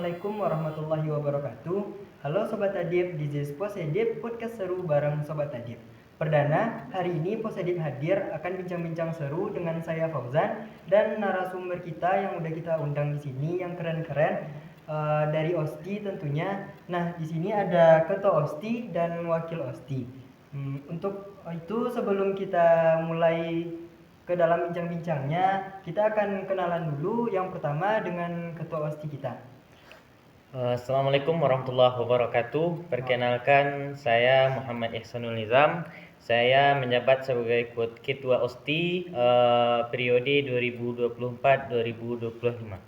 Assalamualaikum warahmatullahi wabarakatuh. Halo Sobat Adib, di Zis Posedip, podcast seru bareng Sobat Adib. Perdana, hari ini Posedip hadir akan bincang-bincang seru dengan saya Fauzan dan narasumber kita yang udah kita undang di sini yang keren-keren dari OSTI tentunya. Nah, di sini ada Ketua OSTI dan Wakil OSTI. Untuk itu sebelum kita mulai ke dalam bincang-bincangnya, kita akan kenalan dulu yang pertama dengan ketua OSTI kita. Assalamualaikum warahmatullahi wabarakatuh. Perkenalkan, saya Muhammad Ihsanul Nizam. Saya menjabat sebagai Ketua OSTI periode 2024-2025. Nah,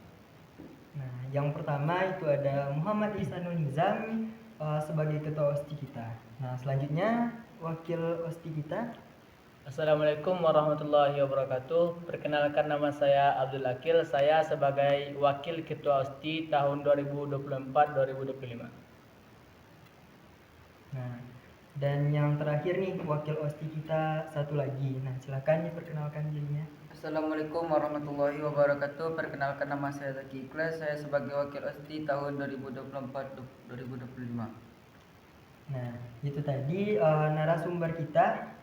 yang pertama itu ada Muhammad Ihsanul Nizam sebagai ketua OSTI kita. Nah, selanjutnya wakil OSTI kita. Assalamualaikum warahmatullahi wabarakatuh. Perkenalkan, nama saya Abdul Akil. Saya sebagai Wakil Ketua OSTI tahun 2024-2025. Nah, dan yang terakhir nih wakil OSTI kita satu lagi. Nah, silakan diperkenalkan dirinya. Assalamualaikum warahmatullahi wabarakatuh. Perkenalkan, nama saya Zaki Ikhlas. Saya sebagai Wakil OSTI tahun 2024-2025. Nah, itu tadi narasumber kita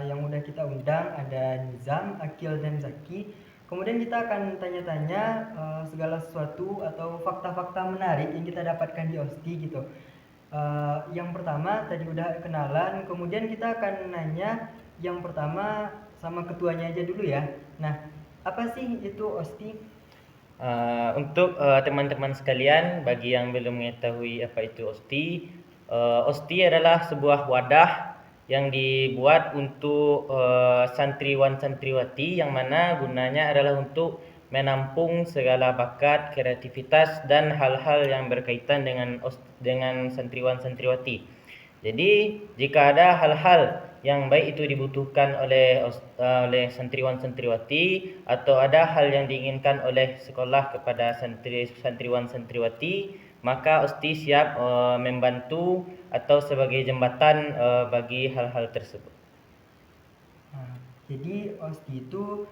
yang udah kita undang, ada Nizam, Akil, dan Zaki. Kemudian kita akan tanya-tanya segala sesuatu atau fakta-fakta menarik yang kita dapatkan di OSTI gitu. Yang pertama tadi udah kenalan, kemudian kita akan nanya yang pertama sama ketuanya aja dulu ya. Nah, apa sih itu OSTI? Untuk teman-teman sekalian, bagi yang belum mengetahui apa itu OSTI, OSTI adalah sebuah wadah yang dibuat untuk santriwan-santriwati, yang mana gunanya adalah untuk menampung segala bakat, kreativitas dan hal-hal yang berkaitan dengan santriwan-santriwati. Jadi jika ada hal-hal yang baik itu dibutuhkan oleh santriwan-santriwati, atau ada hal yang diinginkan oleh sekolah kepada santriwan-santriwati, maka OSTI siap membantu atau sebagai jembatan bagi hal-hal tersebut. Nah, jadi OSTI itu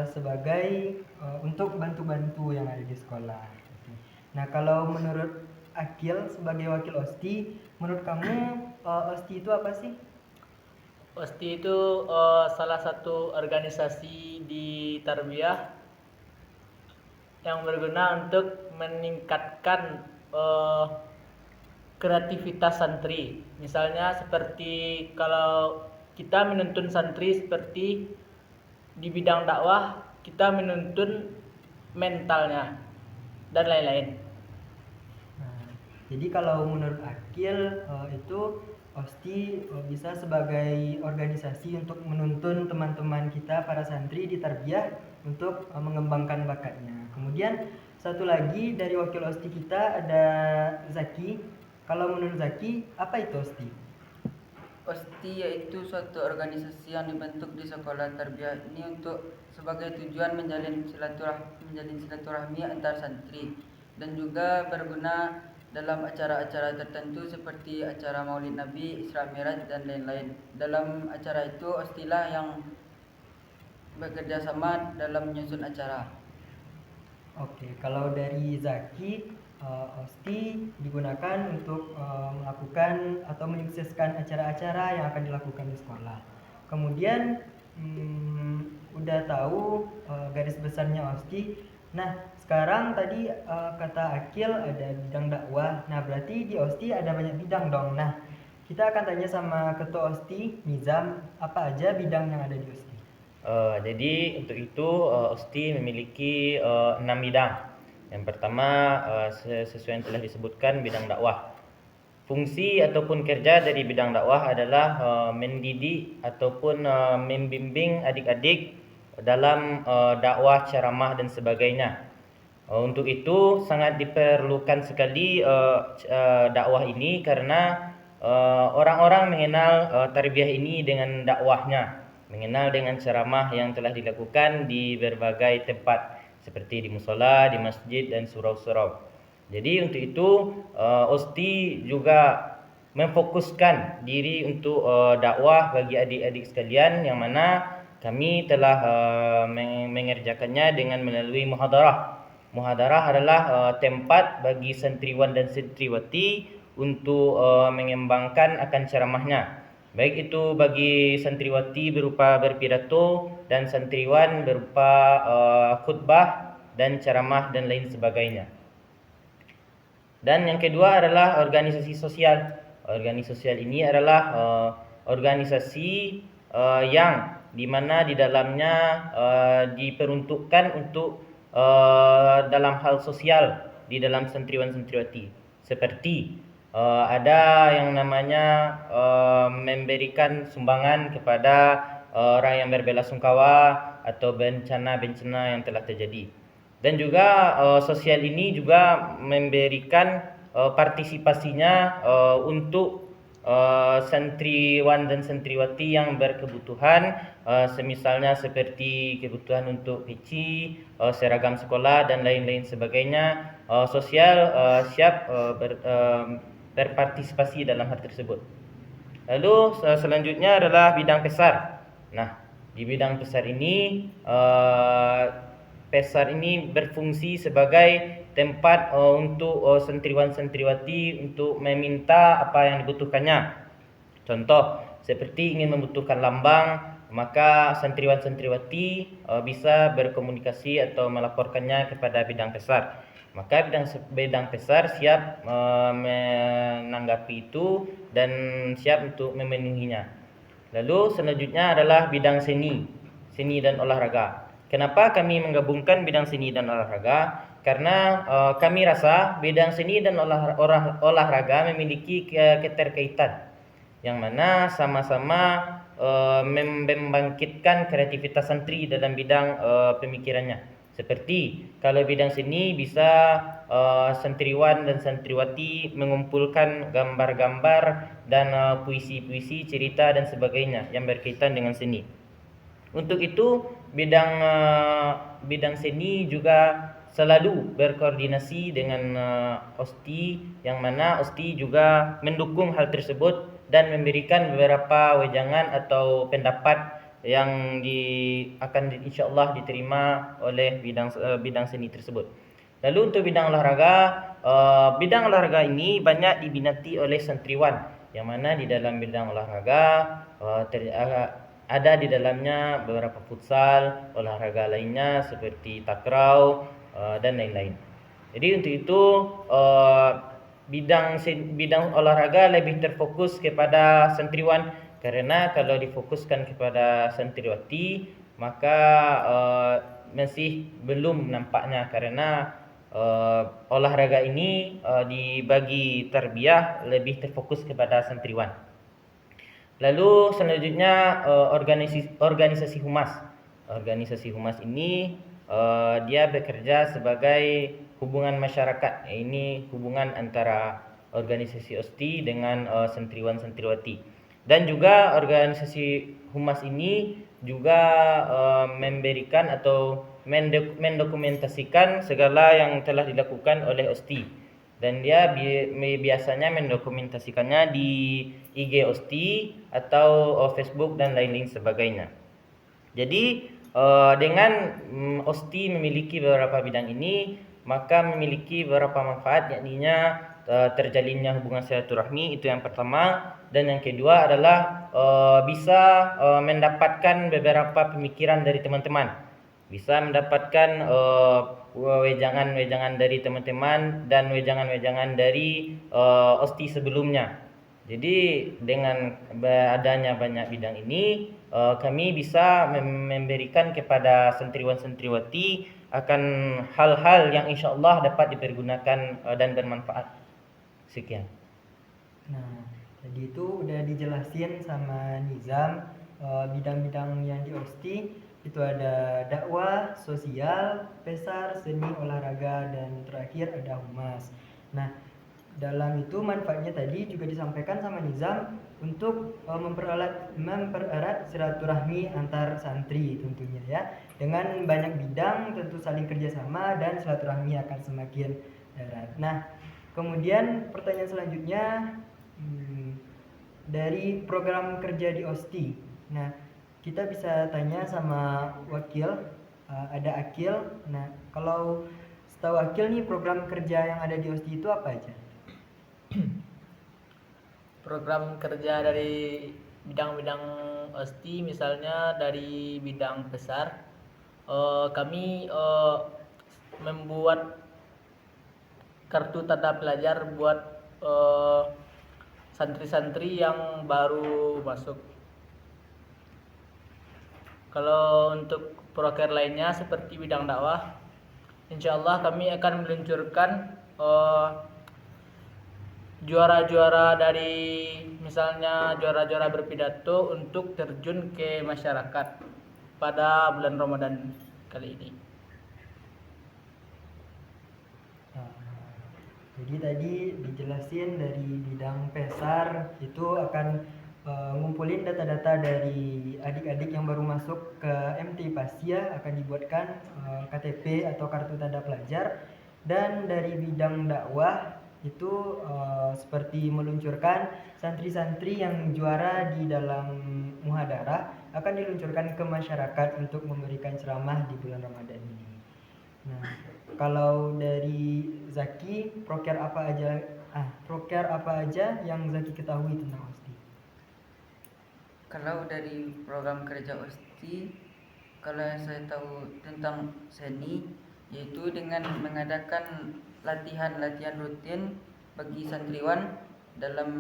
sebagai untuk bantu-bantu yang ada di sekolah. Nah, kalau menurut Akil sebagai wakil OSTI, menurut kamu OSTI itu apa sih? OSTI itu salah satu organisasi di tarbiyah yang berguna untuk meningkatkan kreativitas santri. Misalnya seperti kalau kita menuntun santri seperti di bidang dakwah, kita menuntun mentalnya dan lain-lain. Nah, jadi kalau menurut Akil itu OSTI bisa sebagai organisasi untuk menuntun teman-teman kita para santri di tarbiyah untuk mengembangkan bakatnya. Kemudian satu lagi dari wakil OSTI kita ada Zaki. Kalau menurut Zaki, apa itu OSTI? OSTI yaitu suatu organisasi yang dibentuk di sekolah tarbiyah ini untuk sebagai tujuan menjalin silaturahmi antar santri, dan juga berguna dalam acara-acara tertentu seperti acara Maulid Nabi, Isra Mi'raj dan lain-lain. Dalam acara itu OSTI lah yang bekerja sama dalam menyusun acara. Oke, kalau dari Zaki, OSTI digunakan untuk melakukan atau menyukseskan acara-acara yang akan dilakukan di sekolah. Kemudian udah tahu garis besarnya OSTI. Nah, sekarang tadi kata Akil ada bidang dakwah. Nah, berarti di OSTI ada banyak bidang dong. Nah, kita akan tanya sama ketua OSTI, Nizam, apa aja bidang yang ada di OSTI? Jadi untuk itu OSTI memiliki 6 bidang. Yang pertama, sesuai yang telah disebutkan, bidang dakwah. Fungsi ataupun kerja dari bidang dakwah adalah mendidik ataupun membimbing adik-adik dalam dakwah, ceramah dan sebagainya. Untuk itu sangat diperlukan sekali dakwah ini, karena orang-orang mengenal tarbiyah ini dengan dakwahnya, mengenal dengan ceramah yang telah dilakukan di berbagai tempat seperti di musola, di masjid dan surau-surau. Jadi untuk itu OSTI juga memfokuskan diri untuk dakwah bagi adik-adik sekalian, yang mana kami telah mengerjakannya dengan melalui muhadarah. Muhadarah adalah tempat bagi santriwan dan santriwati untuk mengembangkan akan ceramahnya. Baik itu bagi santriwati berupa berpidato dan santriwan berupa khutbah dan ceramah dan lain sebagainya. Dan yang kedua adalah organisasi sosial. Organisasi sosial ini adalah organisasi yang di mana di dalamnya diperuntukkan untuk dalam hal sosial di dalam santriwan-santriwati. Seperti ada yang namanya memberikan sumbangan kepada orang yang berbelasungkawa atau bencana-bencana yang telah terjadi. Dan juga sosial ini juga memberikan partisipasinya untuk santriwan dan santriwati yang berkebutuhan, semisalnya seperti kebutuhan untuk peci, seragam sekolah dan lain-lain sebagainya. Sosial siap berpartisipasi dalam hal tersebut. Lalu selanjutnya adalah bidang pesar. Nah, di bidang pesar ini berfungsi sebagai tempat untuk santriwan-santriwati untuk meminta apa yang dibutuhkannya. Contoh, seperti ingin membutuhkan lambang, maka santriwan-santriwati bisa berkomunikasi atau melaporkannya kepada bidang pesar. Maka bidang pesar siap menanggapi itu dan siap untuk memenuhinya. Lalu selanjutnya adalah bidang seni dan olahraga. Kenapa kami menggabungkan bidang seni dan olahraga? Karena kami rasa bidang seni dan olahraga memiliki keterkaitan, yang mana sama-sama membangkitkan kreativitas santri dalam bidang pemikirannya. Seperti kalau bidang seni bisa santriwan dan santriwati mengumpulkan gambar-gambar dan puisi-puisi, cerita dan sebagainya yang berkaitan dengan seni. Untuk itu bidang seni juga selalu berkoordinasi dengan OSTI, yang mana OSTI juga mendukung hal tersebut dan memberikan beberapa wejangan atau pendapat yang akan insyaallah diterima oleh bidang seni tersebut. Lalu untuk bidang olahraga ini banyak diminati oleh santriwan, yang mana di dalam bidang olahraga ada di dalamnya beberapa futsal, olahraga lainnya seperti takraw dan lain-lain. Jadi untuk itu bidang olahraga lebih terfokus kepada santriwan, karena kalau difokuskan kepada santriwati maka masih belum nampaknya, karena olahraga ini dibagi tarbiyah lebih terfokus kepada santriwan. Lalu selanjutnya organisasi humas. Organisasi humas ini dia bekerja sebagai hubungan masyarakat. Ini hubungan antara organisasi OSTI dengan santriwan-santriwati. Dan juga organisasi humas ini juga memberikan atau mendokumentasikan segala yang telah dilakukan oleh OSTI. Dan dia biasanya mendokumentasikannya di IG OSTI atau Facebook dan lain-lain sebagainya. Jadi dengan OSTI memiliki beberapa bidang ini, maka memiliki beberapa manfaat, yakninya terjalinnya hubungan silaturahmi, itu yang pertama. Dan yang kedua adalah bisa mendapatkan beberapa pemikiran dari teman-teman, bisa mendapatkan wejangan-wejangan dari teman-teman dan wejangan-wejangan dari OSTI sebelumnya. Jadi dengan adanya banyak bidang ini, kami bisa memberikan kepada santriwan-santriwati akan hal-hal yang insyaallah dapat dipergunakan dan bermanfaat. Sekian. Nah, jadi itu udah dijelasin sama Nizam bidang-bidang yang di OSTI. Itu ada dakwah, sosial, pesar, seni, olahraga, dan terakhir ada humas. Nah, dalam itu manfaatnya tadi juga disampaikan sama Nizam untuk mempererat silaturahmi antar santri tentunya ya. Dengan banyak bidang tentu saling kerjasama dan silaturahmi akan semakin erat. Nah, kemudian pertanyaan selanjutnya dari program kerja di OSTI. Nah, kita bisa tanya sama wakil, ada Akil. Nah, kalau setahu Akil nih program kerja yang ada di OSTI itu apa aja? Program kerja dari bidang-bidang OSTI misalnya dari bidang besar, kami membuat kartu tanda pelajar buat santri-santri yang baru masuk. Kalau untuk proker lainnya seperti bidang dakwah, insya Allah kami akan meluncurkan juara-juara dari misalnya juara-juara berpidato untuk terjun ke masyarakat pada bulan Ramadan kali ini. Jadi tadi dijelasin dari bidang PESAR itu akan ngumpulin data-data dari adik-adik yang baru masuk ke MTI Pasya, akan dibuatkan KTP atau kartu tanda pelajar. Dan dari bidang dakwah itu seperti meluncurkan santri-santri yang juara di dalam muhadarah akan diluncurkan ke masyarakat untuk memberikan ceramah di bulan Ramadan ini. Nah, kalau dari Zaki, proker apa aja yang Zaki ketahui tentang OSTI? Kalau dari program kerja OSTI, kalau yang saya tahu tentang seni, yaitu dengan mengadakan latihan-latihan rutin bagi santriwan dalam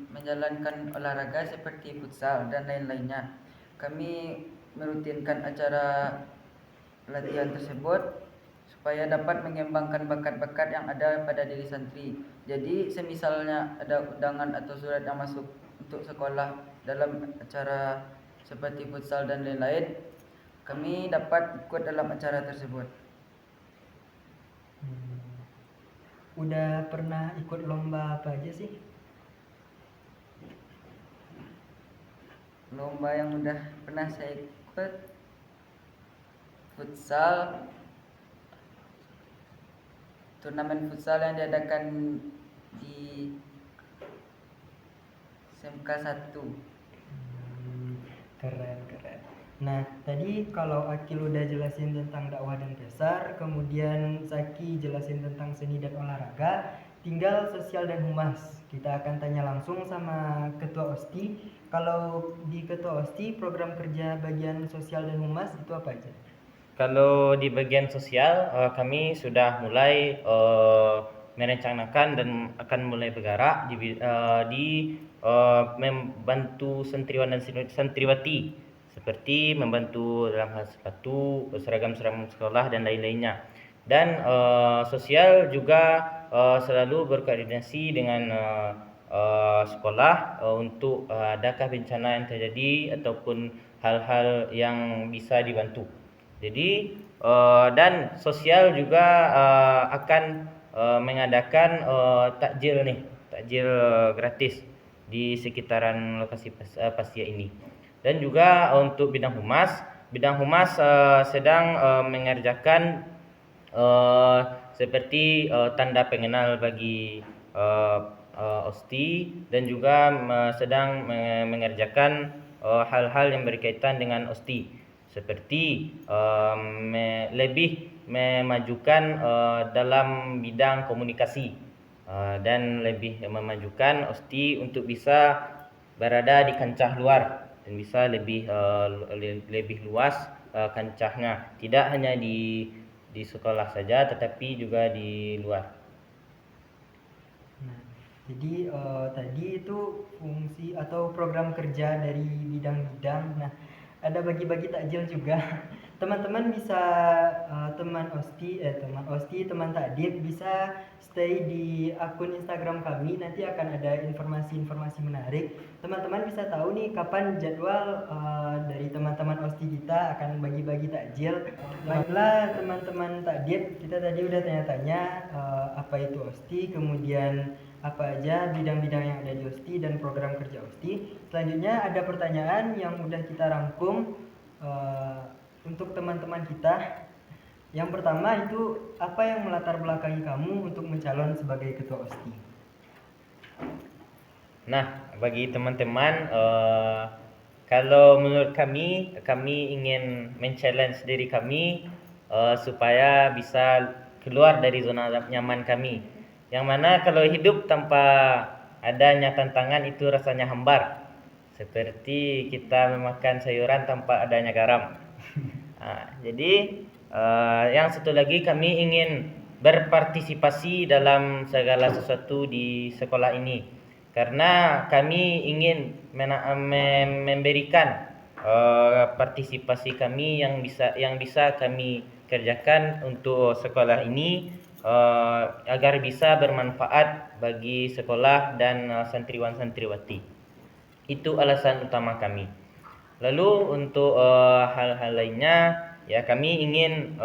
menjalankan olahraga seperti futsal dan lain-lainnya. Kami merutinkan acara latihan tersebut supaya dapat mengembangkan bakat-bakat yang ada pada diri santri. Jadi semisalnya ada undangan atau surat yang masuk untuk sekolah dalam acara seperti futsal dan lain-lain, kami dapat ikut dalam acara tersebut. Udah pernah ikut lomba apa aja sih? Lomba yang udah pernah saya ikut futsal, turnamen futsal yang diadakan di SMK 1. Keren. Nah, tadi kalau Akil udah jelasin tentang dakwah dan PESAR, kemudian Zaki jelasin tentang seni dan olahraga, tinggal sosial dan humas. Kita akan tanya langsung sama Ketua OSTI. Kalau di Ketua OSTI, program kerja bagian sosial dan humas itu apa aja? Kalau di bagian sosial, kami sudah mulai merencanakan dan akan mulai bergerak di membantu santriwan dan santriwati, seperti membantu dalam hal sepatu, seragam-seragam sekolah dan lain-lainnya. Dan sosial juga selalu berkoordinasi dengan sekolah untuk adakah bencana yang terjadi ataupun hal-hal yang bisa dibantu. Jadi dan sosial juga akan mengadakan takjil gratis di sekitaran lokasi Pasya ini. Dan juga untuk bidang humas sedang mengerjakan seperti tanda pengenal bagi OSTI, dan juga sedang mengerjakan hal-hal yang berkaitan dengan OSTI, seperti lebih memajukan dalam bidang komunikasi dan lebih memajukan OSTI untuk bisa berada di kancah luar dan bisa lebih luas kancahnya, tidak hanya di sekolah saja tetapi juga di luar. Nah, jadi tadi itu fungsi atau program kerja dari bidang-bidang. Nah, ada bagi-bagi takjil juga. Teman-teman bisa teman OSTI, teman takdir bisa stay di akun Instagram kami. Nanti akan ada informasi-informasi menarik. Teman-teman bisa tahu nih kapan jadwal dari teman-teman OSTI kita akan bagi-bagi takjil. Baiklah teman-teman takdir, kita tadi udah tanya-tanya apa itu OSTI, kemudian apa aja bidang-bidang yang ada di OSTI dan program kerja OSTI. Selanjutnya ada pertanyaan yang udah kita rangkum untuk teman-teman kita. Yang pertama itu, apa yang melatar belakangi kamu untuk mencalon sebagai ketua OSTI? Nah, bagi teman-teman, kalau menurut kami ingin men-challenge diri kami supaya bisa keluar dari zona nyaman kami. Yang mana kalau hidup tanpa adanya tantangan itu rasanya hambar. Seperti kita memakan sayuran tanpa adanya garam. Jadi yang satu lagi kami ingin berpartisipasi dalam segala sesuatu di sekolah ini. Karena kami ingin memberikan partisipasi kami yang bisa kami kerjakan untuk sekolah ini agar bisa bermanfaat bagi sekolah dan santriwan santriwati. Itu alasan utama kami. Lalu untuk hal-hal lainnya ya kami ingin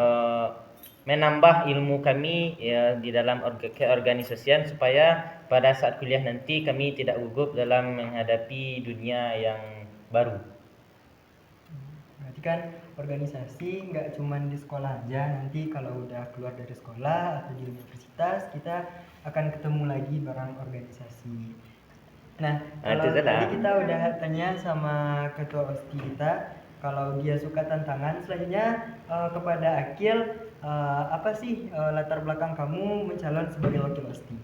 menambah ilmu kami ya di dalam keorganisasian supaya pada saat kuliah nanti kami tidak gugup dalam menghadapi dunia yang baru. Berarti kan organisasi nggak cuma di sekolah aja, nanti kalau udah keluar dari sekolah atau di universitas kita akan ketemu lagi bareng organisasi. Nah, kalau tadi kita udah tanya sama ketua OSTI kita kalau dia suka tantangan, selanjutnya kepada Akil, apa sih latar belakang kamu mencalon sebagai wakil OSTI?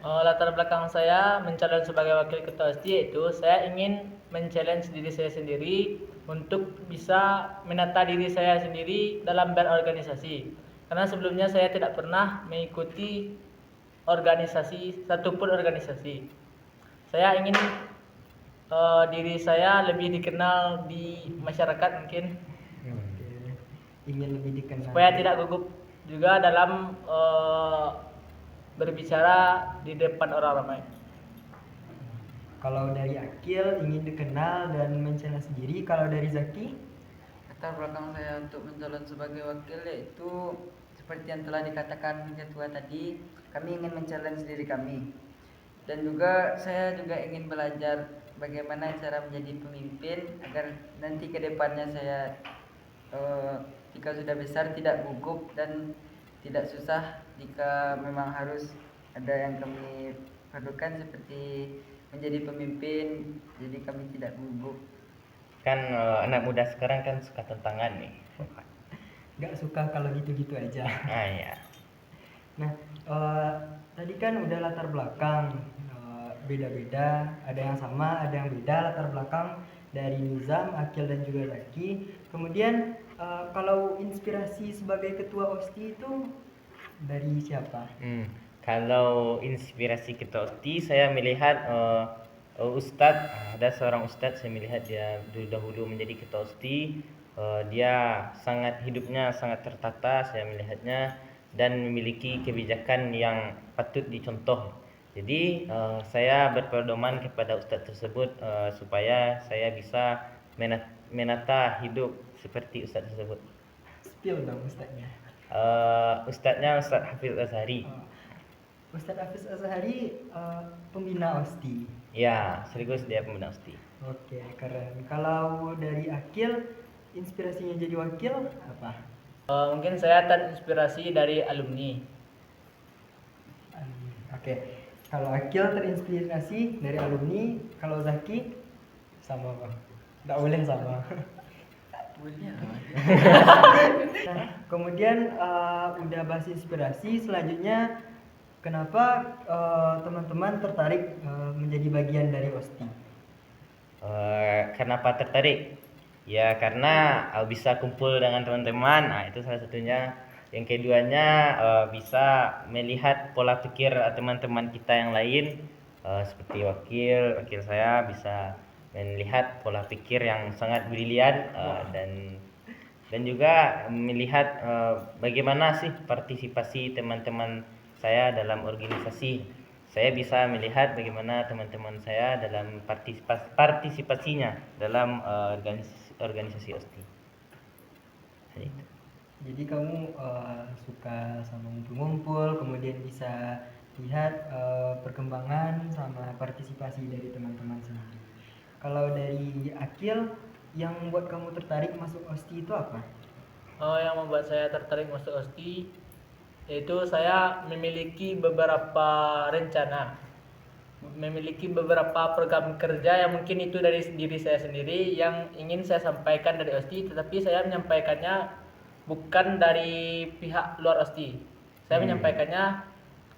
Latar belakang saya mencalon sebagai wakil ketua OSTI yaitu saya ingin men-challenge diri saya sendiri untuk bisa menata diri saya sendiri dalam berorganisasi. Karena sebelumnya saya tidak pernah mengikuti organisasi, satupun organisasi. Saya ingin diri saya lebih dikenal di masyarakat mungkin. Ingin lebih dikenal. Supaya tidak gugup juga dalam berbicara di depan orang ramai. Kalau dari Akil ingin dikenal dan mencela sendiri, kalau dari Zaki? Latar belakang saya untuk mencalon sebagai wakil yaitu seperti yang telah dikatakan ketua tadi, kami ingin men-challenge diri kami. Dan juga saya juga ingin belajar bagaimana cara menjadi pemimpin agar nanti ke depannya saya jika sudah besar tidak gugup dan tidak susah jika memang harus ada yang kami perlukan seperti menjadi pemimpin, jadi kami tidak gugup. Kan anak muda sekarang kan suka tantangan nih. Gak suka kalau gitu-gitu aja. Ya. Nah, tadi kan udah latar belakang beda-beda, ada yang sama, ada yang beda latar belakang dari Nizam, Akil dan juga Zaki. Kemudian kalau inspirasi sebagai ketua OSTI itu dari siapa? Kalau inspirasi ketua OSTI saya melihat Ustadz, ada seorang Ustadz saya melihat dia dahulu menjadi ketua OSTI. Dia hidupnya sangat tertata saya melihatnya dan memiliki kebijakan yang patut dicontoh. Jadi saya berpedoman kepada Ustadz tersebut supaya saya bisa menata hidup seperti Ustadz tersebut. Spill dong Ustadznya. Ustadznya Ustadz Hafiz Azhari. Ustadz Hafiz Azhari pembina OSTI. Ya, sekaligus dia pembina OSTI. Oke, keren. Kalau dari Akil, inspirasinya jadi wakil apa? Mungkin saya terinspirasi dari alumni. Oke. Kalau Akil terinspirasi dari alumni, kalau Zaki sama Bang. Nggak boleh sama. Nah, kemudian udah bahas inspirasi, selanjutnya kenapa teman-teman tertarik menjadi bagian dari OSTI? Kenapa tertarik? Ya karena bisa kumpul dengan teman-teman, itu salah satunya. Yang keduanya bisa melihat pola pikir teman-teman kita yang lain, seperti wakil saya bisa melihat pola pikir yang sangat brilian dan juga melihat bagaimana sih partisipasi teman-teman saya dalam organisasi. Saya bisa melihat bagaimana teman-teman saya dalam partisipasinya dalam organisasi OSTI. Jadi kamu suka sama ngumpul-ngumpul, kemudian bisa lihat perkembangan sama partisipasi dari teman-teman sendiri. Kalau dari Akil, yang membuat kamu tertarik masuk OSTI itu apa? Yang membuat saya tertarik masuk OSTI yaitu saya memiliki beberapa rencana, memiliki beberapa program kerja yang mungkin itu dari diri saya sendiri yang ingin saya sampaikan dari OSTI, tetapi saya menyampaikannya bukan dari pihak luar OSTI. Saya menyampaikannya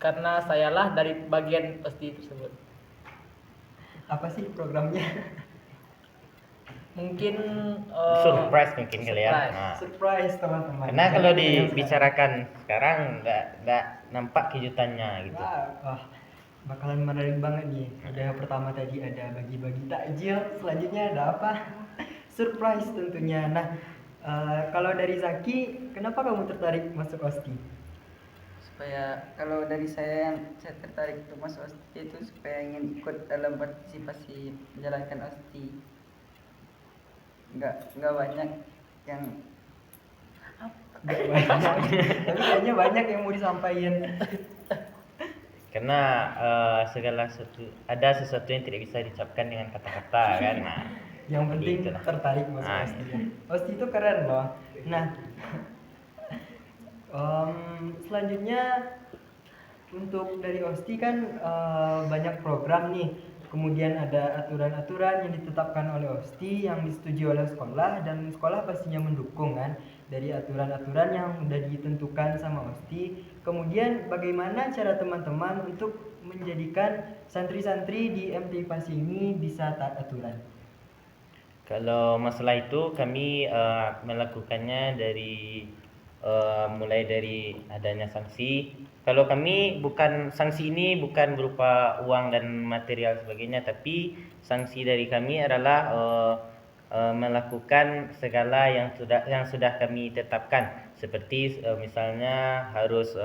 karena sayalah dari bagian OSTI tersebut. Apa sih programnya? Mungkin Surprise mungkin kali ya. surprise. Nah, Surprise teman-teman. karena kalau Jangan yang dibicarakan sekarang nggak nampak kejutannya gitu. wah, bakalan menarik banget nih. Udah yang pertama tadi ada bagi-bagi takjil, selanjutnya ada apa? Surprise tentunya. Nah, kalau dari Zaki, kenapa kamu tertarik masuk OSTI? Supaya kalau dari saya yang saya tertarik untuk masuk OSTI itu supaya ingin ikut dalam partisipasi menjalankan OSTI. Nggak banyak yang Gak banyak, tapi kayaknya banyak yang mau disampaikan. Karena ada sesuatu yang tidak bisa diucapkan dengan kata-kata kan. Nah, Yang penting itulah. tertarik masuk Ah, OSTI. OSTI itu keren loh. Nah, selanjutnya untuk dari OSTI kan banyak program nih. Kemudian ada aturan-aturan yang ditetapkan oleh OSTI yang disetujui oleh sekolah, dan sekolah pastinya mendukung kan dari aturan-aturan yang sudah ditentukan sama OSTI. Kemudian bagaimana cara teman-teman untuk menjadikan santri-santri di MTI Pasi ini bisa taat aturan? Kalau masalah itu kami melakukannya dari mulai dari adanya sanksi. Kalau kami sanksi ini bukan berupa uang dan material sebagainya, tapi sanksi dari kami adalah melakukan segala yang sudah kami tetapkan, seperti misalnya harus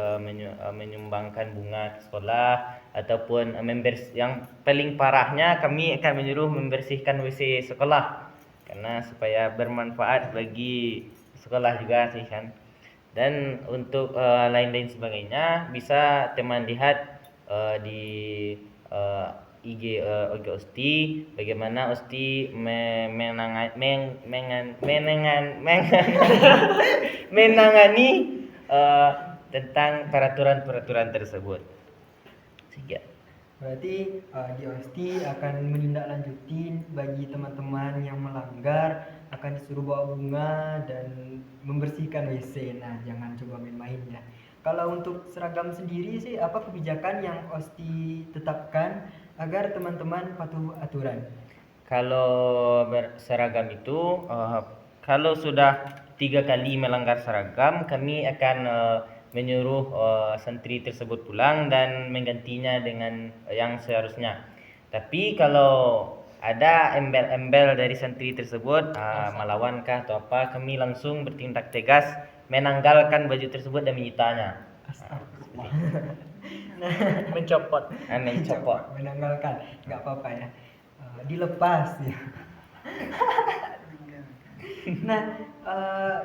menyumbangkan bunga ke sekolah, ataupun yang paling parahnya kami akan menyuruh membersihkan WC sekolah, karena supaya bermanfaat bagi sekolah juga sih kan. Dan untuk lain-lain sebagainya bisa teman lihat di IG OSTI, bagaimana OSTI menangani tentang peraturan-peraturan tersebut. Sehingga Berarti di OSTI akan menindaklanjuti bagi teman-teman yang melanggar, akan disuruh bawa bunga dan membersihkan WC. Nah, jangan coba main-main ya. Kalau untuk seragam sendiri sih, apa kebijakan yang OSTI tetapkan agar teman-teman patuh aturan? kalau berseragam itu kalau sudah 3 kali melanggar seragam, kami akan menyuruh santri tersebut pulang dan menggantinya dengan yang seharusnya. Tapi kalau ada embel-embel dari santri tersebut melawankah atau apa, kami langsung bertindak tegas, menanggalkan baju tersebut dan menyitanya. Astagfirullah. Mencopot. Mencopot. Menanggalkan, nggak apa-apa ya. Dilepas ya. Nah,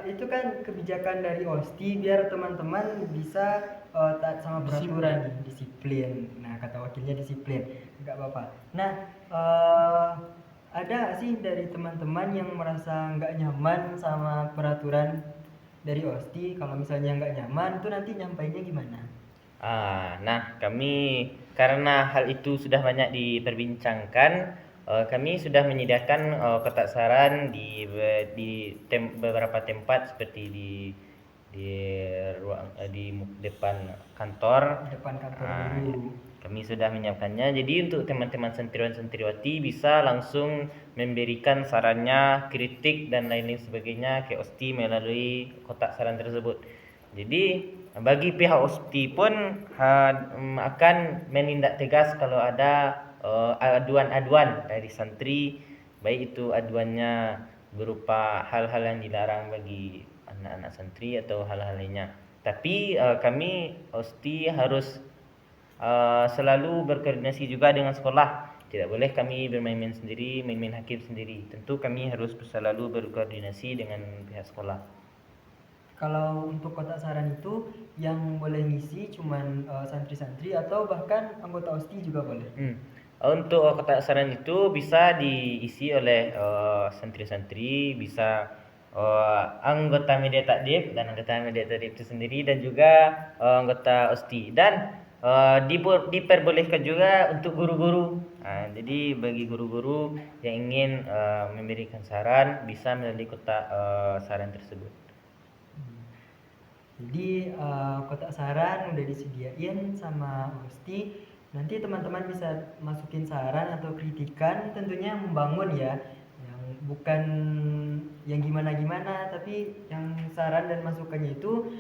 itu kan kebijakan dari OSTI biar teman-teman bisa taat sama peraturan, disiplin. Nah, kata wakilnya disiplin, nggak apa-apa. Nah, ada nggak sih dari teman-teman yang merasa nggak nyaman sama peraturan dari OSTI? Kalau misalnya nggak nyaman, tuh nanti nyampainya gimana? Nah, kami karena hal itu sudah banyak diperbincangkan, kami sudah menyediakan kotak saran di beberapa tempat, seperti di ruang di depan kantor. Depan kantor Ah, guru. Kami sudah menyiapkannya. Jadi untuk teman-teman santriwan-santriwati bisa langsung memberikan sarannya, kritik dan lain-lain sebagainya ke OSTI melalui kotak saran tersebut. Jadi bagi pihak OSTI pun akan menindak tegas kalau ada aduan-aduan dari santri, baik itu aduannya berupa hal-hal yang dilarang bagi anak-anak santri atau hal-hal lainnya. Tapi kami OSTI harus selalu berkoordinasi juga dengan sekolah. Tidak boleh kami bermain-main sendiri, main-main hakim sendiri. Tentu kami harus selalu berkoordinasi dengan pihak sekolah. Kalau untuk kotak saran itu yang boleh ngisi cuman santri-santri atau bahkan anggota OSTI juga boleh? Untuk kotak saran itu bisa diisi oleh santri-santri, bisa anggota media takdib dan anggota media takdib itu sendiri, dan juga anggota OSTI, dan diperbolehkan juga untuk guru-guru. Jadi bagi guru-guru yang ingin memberikan saran bisa melalui kotak saran tersebut. Jadi kotak saran udah disediain sama Osti. Nanti teman-teman bisa masukin saran atau kritikan, tentunya yang membangun ya, yang bukan yang gimana-gimana, tapi yang saran dan masukannya itu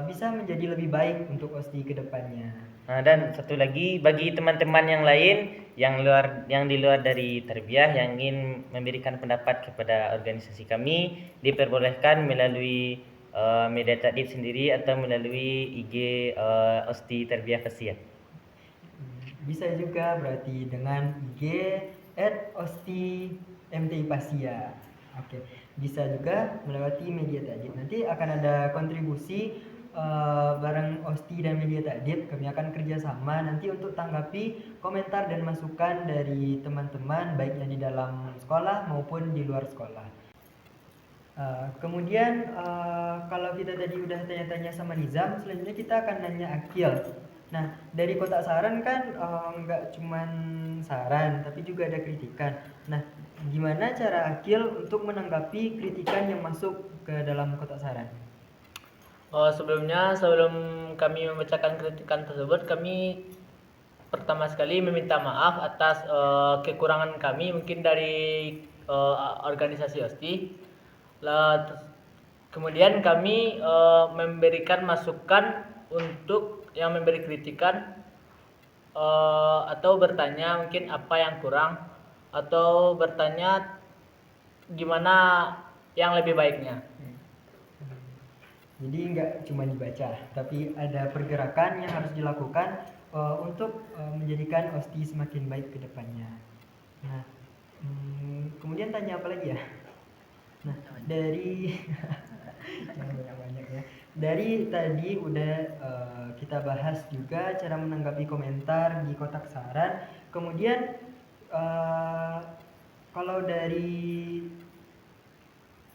bisa menjadi lebih baik untuk Osti ke depannya. Nah, dan satu lagi bagi teman-teman yang lain yang di luar dari Tarbiyah yang ingin memberikan pendapat kepada organisasi kami, diperbolehkan melalui media takdim sendiri atau melalui IG Osti Tarbiyah Fasih. Bisa juga berarti dengan IG @osti_mti_pasia. Oke, bisa juga melewati media takdim. Nanti akan ada kontribusi bareng Osti dan media takdim. Kami akan kerjasama nanti untuk tanggapi komentar dan masukan dari teman-teman, baik yang di dalam sekolah maupun di luar sekolah. Kemudian kalau kita tadi udah tanya-tanya sama Nizam, selanjutnya kita akan nanya Akil. Nah, dari kotak saran kan nggak cuman saran, tapi juga ada kritikan. Nah, gimana cara Akil untuk menanggapi kritikan yang masuk ke dalam kotak saran? Sebelum kami membacakan kritikan tersebut, kami pertama sekali meminta maaf atas kekurangan kami mungkin dari organisasi OSTI. Kemudian kami memberikan masukan untuk yang memberi kritikan atau bertanya mungkin apa yang kurang atau bertanya gimana yang lebih baiknya. Jadi nggak cuma dibaca, tapi ada pergerakan yang harus dilakukan untuk menjadikan OSTI semakin baik ke depannya. Nah, kemudian tanya apa lagi ya? Nah, dari jangan banyak-banyak ya. Dari tadi udah kita bahas juga cara menanggapi komentar di kotak saran. Kemudian kalau dari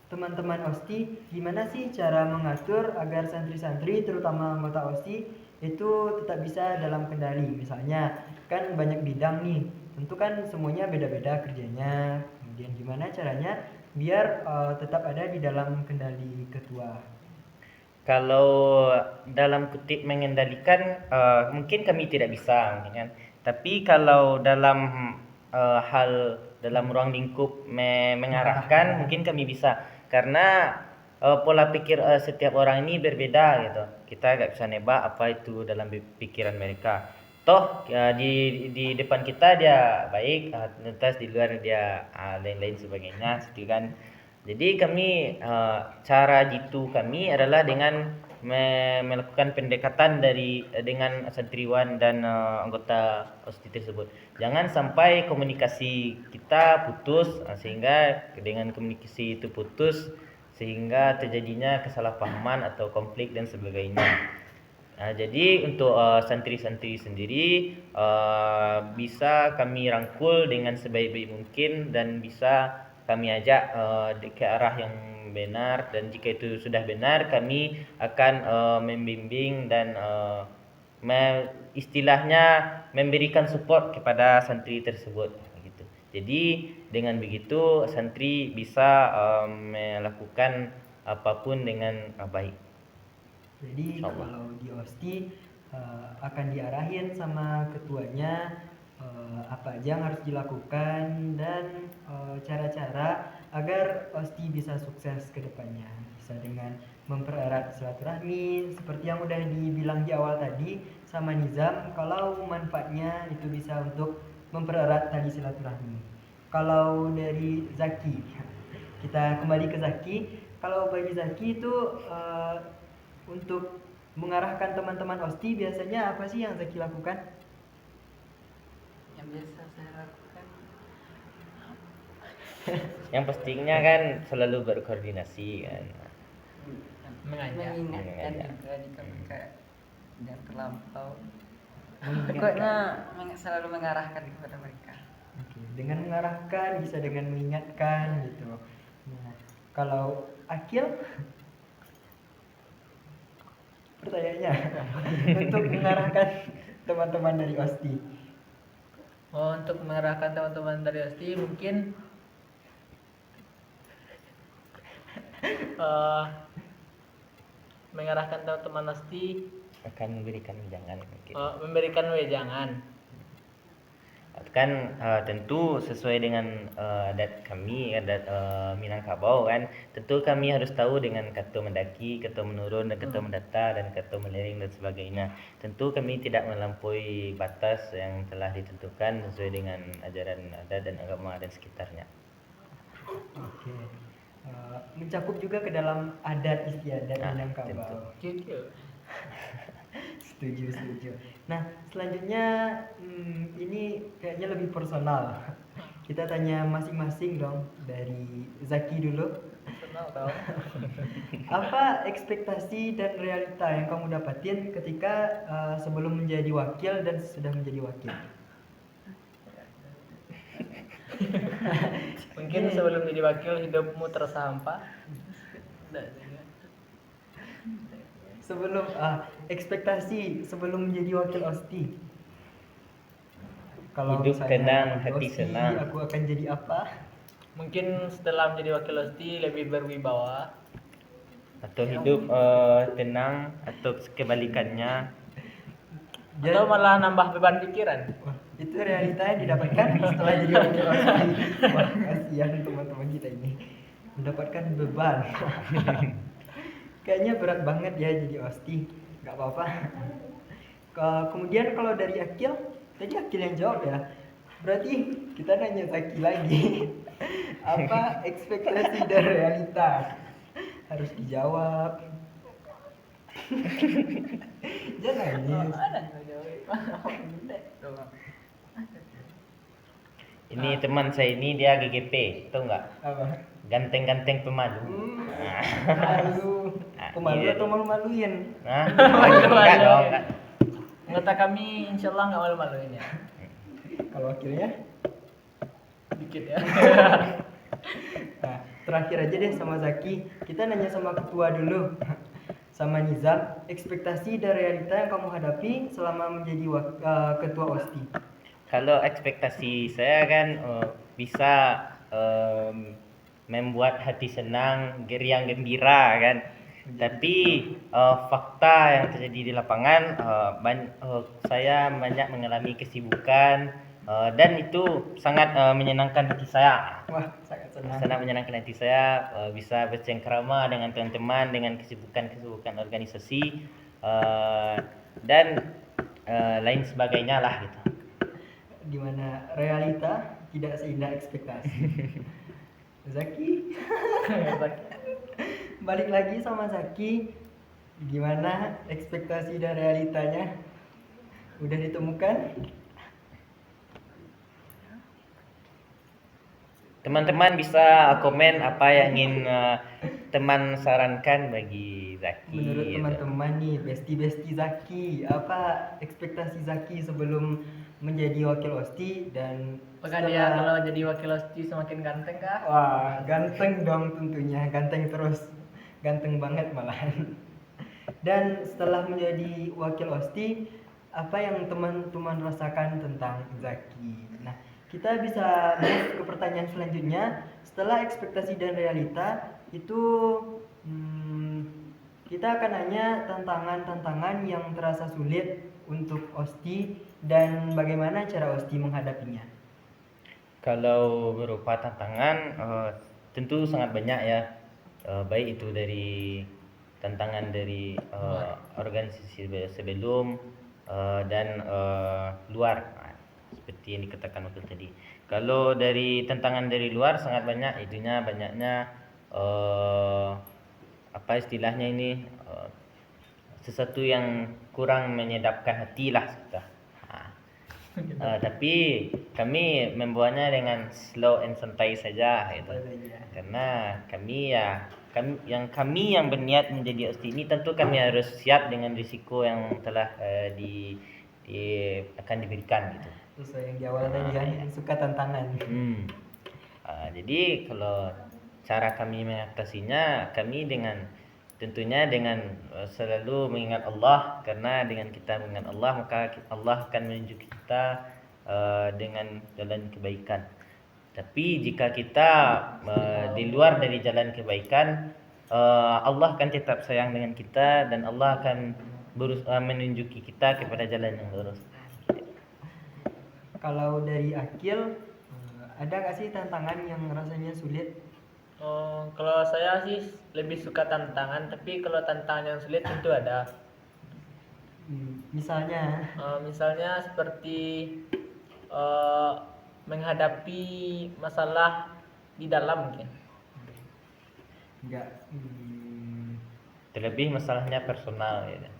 teman-teman OSTI, gimana sih cara mengatur agar santri-santri terutama anggota OSTI itu tetap bisa dalam kendali? Misalnya kan banyak bidang nih, tentu kan semuanya beda-beda kerjanya. Kemudian gimana caranya biar tetap ada di dalam kendali ketua? Kalau dalam kutip mengendalikan mungkin kami tidak bisa mungkin kan. Tapi kalau dalam hal dalam ruang lingkup mengarahkan mungkin kami bisa karena pola pikir setiap orang ini berbeda gitu. Kita nggak bisa nebak apa itu dalam pikiran mereka. Toh di depan kita dia baik, lantas di luar dia lain-lain sebagainya, gitu kan. Jadi kami cara jitu kami adalah dengan melakukan pendekatan dengan santriwan dan anggota OSTI tersebut. Jangan sampai komunikasi kita putus sehingga dengan komunikasi itu putus sehingga terjadinya kesalahpahaman atau konflik dan sebagainya. Jadi untuk santri-santri sendiri bisa kami rangkul dengan sebaik-baik mungkin dan bisa kami ajak ke arah yang benar, dan jika itu sudah benar kami akan membimbing dan istilahnya memberikan support kepada santri tersebut gitu. Jadi dengan begitu santri bisa melakukan apapun dengan baik. Jadi kalau di OSTI akan diarahin sama ketuanya apa aja yang harus dilakukan dan cara-cara agar OSTI bisa sukses ke depannya. Bisa dengan mempererat silaturahmi seperti yang udah dibilang di awal tadi sama Nizam, kalau manfaatnya itu bisa untuk mempererat tali silaturahmi. Kalau dari Zaki, kita kembali ke Zaki. Kalau bagi Zaki itu untuk mengarahkan teman-teman OSTI biasanya apa sih yang Zaki lakukan? Yang biasa saya lakukan Yang pastinya kan selalu berkoordinasi kan. Mengajak. mengingatkan Mengajak. juga jika mereka jangan terlampau. Mengingatkan. Pokoknya selalu mengarahkan kepada mereka. Oke, dengan mengarahkan bisa dengan mengingatkan gitu. Nah, kalau Akil pertanyaannya untuk mengarahkan teman-teman dari OSTI. Untuk mengarahkan teman-teman dari OSTI mungkin mengarahkan teman-teman OSTI akan memberikan wejangan mungkin. memberikan wejangan. Kan tentu sesuai dengan adat kami, adat Minangkabau kan, tentu kami harus tahu dengan kata mendaki, kata menurun, dan kata mendata, dan kata melering dan sebagainya. Tentu kami tidak melampaui batas yang telah ditentukan sesuai dengan ajaran adat dan agama dan sekitarnya. Oke. Mencakup juga ke dalam adat istiadat Nah, Minangkabau. tentu. Gitu. Setuju. Nah, selanjutnya ini kayaknya lebih personal. Kita tanya masing-masing dong, dari Zaki dulu. Kenal tau. Apa ekspektasi dan realita yang kamu dapatin ketika sebelum menjadi wakil dan sesudah menjadi wakil? Mungkin sebelum jadi wakil hidupmu terasa hampa. Sebelum ekspektasi sebelum menjadi wakil OSTI. Kalau Hidup misalnya tenang, aku hati OSTI, senang. aku akan jadi apa? Mungkin setelah menjadi wakil OSTI lebih berwibawa. Atau hidup tenang, atau kebalikannya. Atau malah nambah beban pikiran. Wah, itu realita yang didapatkan setelah jadi wakil OSTI. Wah, kasihan teman-teman kita ini mendapatkan beban. Kayaknya berat banget ya jadi OSTI. Gak apa-apa. Kemudian kalau dari Akil, tadi Akil yang jawab ya. Berarti kita nanya Zaki lagi. Apa ekspektasi dan realita? Harus dijawab. Jangan nangis. Ini teman saya ini dia GGP, tahu nggak? Apa? Ganteng-ganteng pemalu. Malu. Pemalu iya atau dia. malu-maluin? Nah, enggak dong. Enggak. Anggota kami insya Allah nggak malu-maluin ya. Kalau wakilnya? Dikit ya. Nah, terakhir aja deh sama Zaki. Kita nanya sama ketua dulu. Sama Nizam, ekspektasi dan realita yang kamu hadapi selama menjadi ketua OSTI. Kalau ekspektasi saya kan bisa membuat hati senang, riang gembira kan. Tapi fakta yang terjadi di lapangan, saya banyak mengalami kesibukan dan itu sangat menyenangkan hati saya. Wah, sangat senang. Sangat menyenangkan hati saya bisa bercengkrama dengan teman-teman dengan kesibukan organisasi dan lain sebagainya lah gitu. Gimana realita tidak seindah ekspektasi. Zaki, balik lagi sama Zaki. Gimana ekspektasi dan realitanya? Udah ditemukan? Teman-teman bisa komen apa yang ingin teman sarankan bagi Zaki. Menurut gitu. teman-teman nih, besti Zaki, apa ekspektasi Zaki sebelum menjadi wakil OSTI dan Apakah dia kalau jadi wakil OSTI semakin ganteng kah? Wah, ganteng dong tentunya, ganteng terus, ganteng banget malahan. Dan setelah menjadi wakil OSTI, apa yang teman-teman rasakan tentang Zaki? Nah, kita bisa move ke pertanyaan selanjutnya. Setelah ekspektasi dan realita itu, kita akan nanya tantangan-tantangan yang terasa sulit untuk OSTI dan bagaimana cara OSTI menghadapinya. Kalau berupa tantangan tentu sangat banyak ya, baik itu dari tantangan dari organisasi sebelum dan luar, seperti yang dikatakan waktu tadi. Kalau dari tantangan dari luar sangat banyak, banyaknya apa istilahnya ini, sesuatu yang kurang menyedapkan hati lah kita. Tapi kami membawanya dengan slow and santai saja gitu. Karena kami yang berniat menjadi OSTI ini tentu kami harus siap dengan risiko yang telah akan diberikan gitu. Sesuai yang di awal tadi kan, suka tantangan. Jadi kalau cara kami mengatasinya, kami tentunya dengan selalu mengingat Allah, karena dengan kita mengingat Allah maka Allah akan menunjuk kita dengan jalan kebaikan. Tapi jika kita di luar dari jalan kebaikan, Allah akan tetap sayang dengan kita dan Allah akan menunjuki kita kepada jalan yang lurus. Kalau dari Akil, ada nggak sih tantangan yang rasanya sulit? Kalau saya sih lebih suka tantangan, tapi kalau tantangan yang sulit tentu ada. Misalnya, Misalnya seperti eh, menghadapi masalah di dalam mungkin. nggak. Terlebih masalahnya personal ya.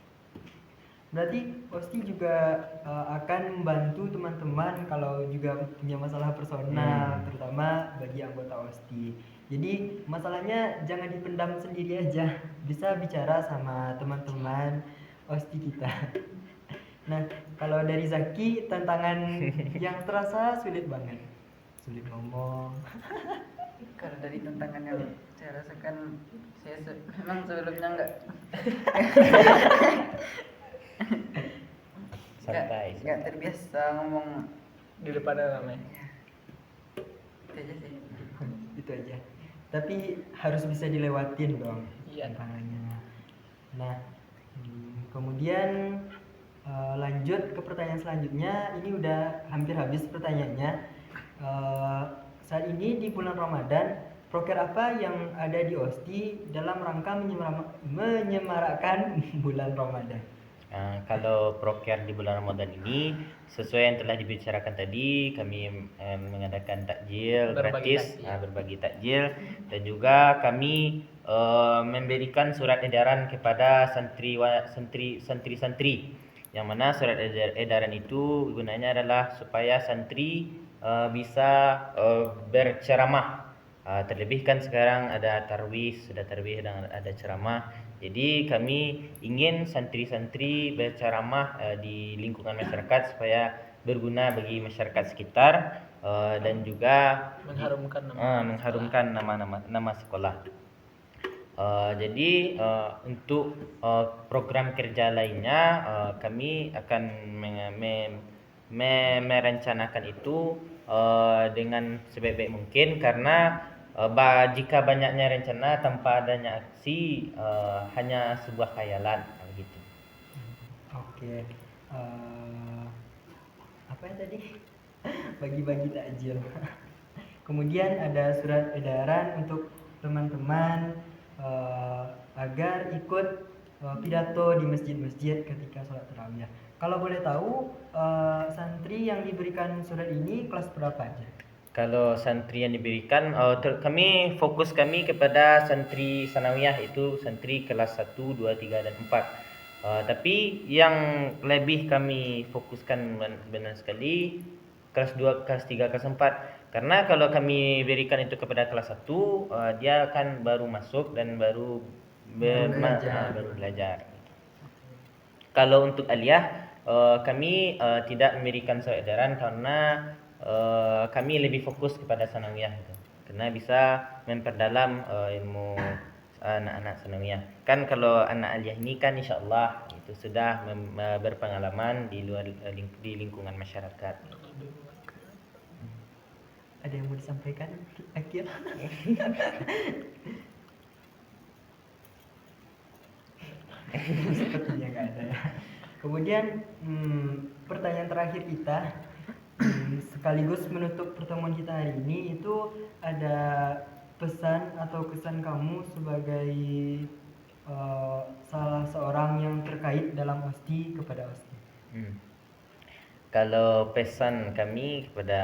Berarti Osti juga akan membantu teman-teman kalau juga punya masalah personal, terutama bagi anggota Osti. Jadi masalahnya jangan dipendam sendiri aja, bisa bicara sama teman-teman Osti kita. Nah, kalau dari Zaki, tantangan yang terasa sulit banget, sulit ngomong. Kalau dari tantangan yang saya rasakan, saya memang sebelumnya nggak Santai. nggak terbiasa ngomong. Di depan ramai. Itu aja sih. Itu aja. Tapi harus bisa dilewatin dong Iya. tantangannya. Nah, kemudian lanjut ke pertanyaan selanjutnya. Ini udah hampir habis pertanyaannya. Saat ini di bulan Ramadan, proker apa yang ada di Osti dalam rangka menyemarakkan bulan Ramadan? Kalau proker di bulan Ramadan ini sesuai yang telah dibicarakan tadi, kami mengadakan takjil gratis, berbagi takjil, dan juga kami memberikan surat edaran kepada santri-santri, yang mana surat edaran itu gunanya adalah supaya santri bisa berceramah. Terlebih kan sekarang ada tarwih, sudah tarwih dan ada ceramah. Jadi kami ingin santri-santri berceramah di lingkungan masyarakat supaya berguna bagi masyarakat sekitar dan juga mengharumkan nama sekolah. Jadi untuk program kerja lainnya kami akan merencanakan itu dengan sebaik-baik mungkin, karena jika banyaknya rencana tanpa adanya aksi hanya sebuah khayalan begitu. Oke. Apa yang tadi? Bagi-bagi takjil. Kemudian ada surat edaran untuk teman-teman agar ikut pidato di masjid-masjid ketika sholat tarawih. Kalau boleh tahu, santri yang diberikan surat ini kelas berapa aja? Kalau santri yang diberikan, kami fokus kepada santri sanawiyah, itu santri kelas 1, 2, 3 dan 4. Tapi yang lebih kami fokuskan benar sekali kelas 2, kelas 3, kelas 4. Karena kalau kami berikan itu kepada kelas 1, dia akan baru masuk dan baru belajar. Kalau untuk aliyah, kami tidak memberikan surat edaran karena kami lebih fokus kepada sanawiyah gitu. Karena bisa memperdalam ilmu anak-anak sanawiyah. Kan kalau anak aliyah ini kan insyaallah itu sudah berpengalaman di luar di lingkungan masyarakat. Ada yang mau disampaikan akhir? Sepertinya nggak ada ya. Kemudian pertanyaan terakhir kita, sekaligus menutup pertemuan kita hari ini, itu ada pesan atau kesan kamu sebagai salah seorang yang terkait dalam Osti kepada Osti. Kalau pesan kami kepada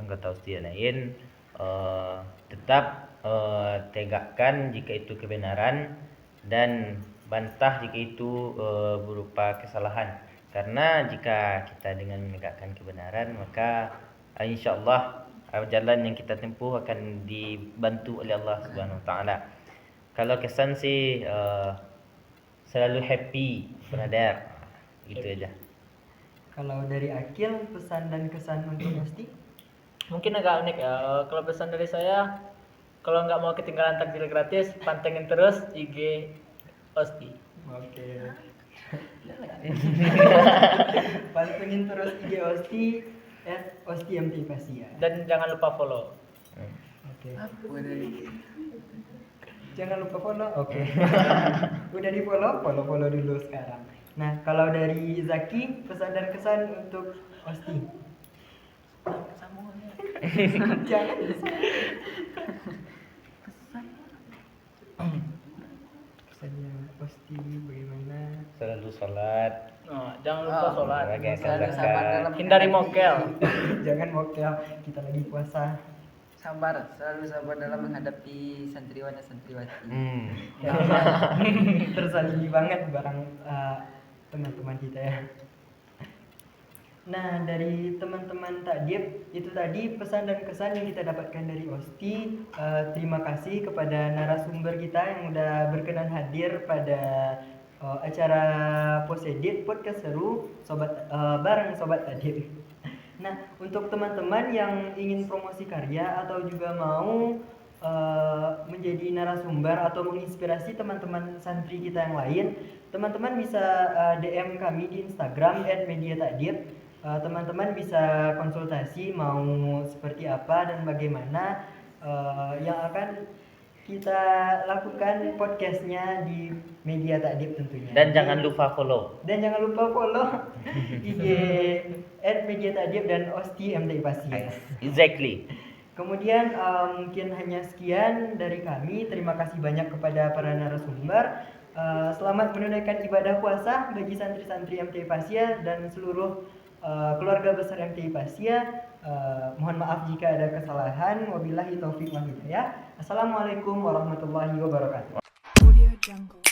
anggota Osti yang lain, tetap tegakkan jika itu kebenaran dan bantah jika itu berupa kesalahan. Karena jika kita dengan menegakkan kebenaran, maka insyaallah jalan yang kita tempuh akan dibantu oleh Allah Subhanahu wa taala. Kalau kesan sih selalu happy, brother. Gitu aja. Kalau dari Akil, pesan dan kesan untuk Osti? Mungkin agak unik ya. Kalau pesan dari saya, kalau nggak mau ketinggalan takjil gratis, pantengin terus IG Osti. Oke. Pantengin terus IG Osti @ostiMTPasia. Dan jangan lupa follow. Oke. Apa dari Jangan lupa follow. Oke. Udah di follow dulu sekarang. Nah, kalau dari Zaki, pesan dan kesan untuk Osti. Jangan. Pesannya Osti bagaimana? Selalu sholat. Nah, jangan lupa sholat. Sebagai Selalu zakat. sabar dalam Hindari menghadapi- mokel. Jangan mokel, kita lagi puasa. selalu sabar dalam menghadapi santriwan dan santriwati. Ya, tersanding banget barang teman-teman kita ya. Nah, dari teman-teman takdib itu tadi pesan dan kesan yang kita dapatkan dari Osti. Terima kasih kepada narasumber kita yang udah berkenan hadir pada acara Posedit Podcast Seru bareng Sobat Takdib. Nah, untuk teman-teman yang ingin promosi karya atau juga mau menjadi narasumber atau menginspirasi teman-teman santri kita yang lain, teman-teman bisa DM kami di Instagram @mediatakdib. Teman-teman bisa konsultasi mau seperti apa dan bagaimana yang akan kita lakukan podcastnya di Media Takdib tentunya. Dan jangan lupa follow. IG @mediatakdib dan Osti MTI Pasia. Exactly. Kemudian mungkin hanya sekian dari kami. Terima kasih banyak kepada para narasumber. Selamat menunaikan ibadah puasa bagi santri-santri MTI Pasia dan seluruh keluarga besar MTI Pasia. Mohon maaf jika ada kesalahan. Wabillahi taufiq wal hidayah. Assalamualaikum warahmatullahi wabarakatuh. Audio Jungle.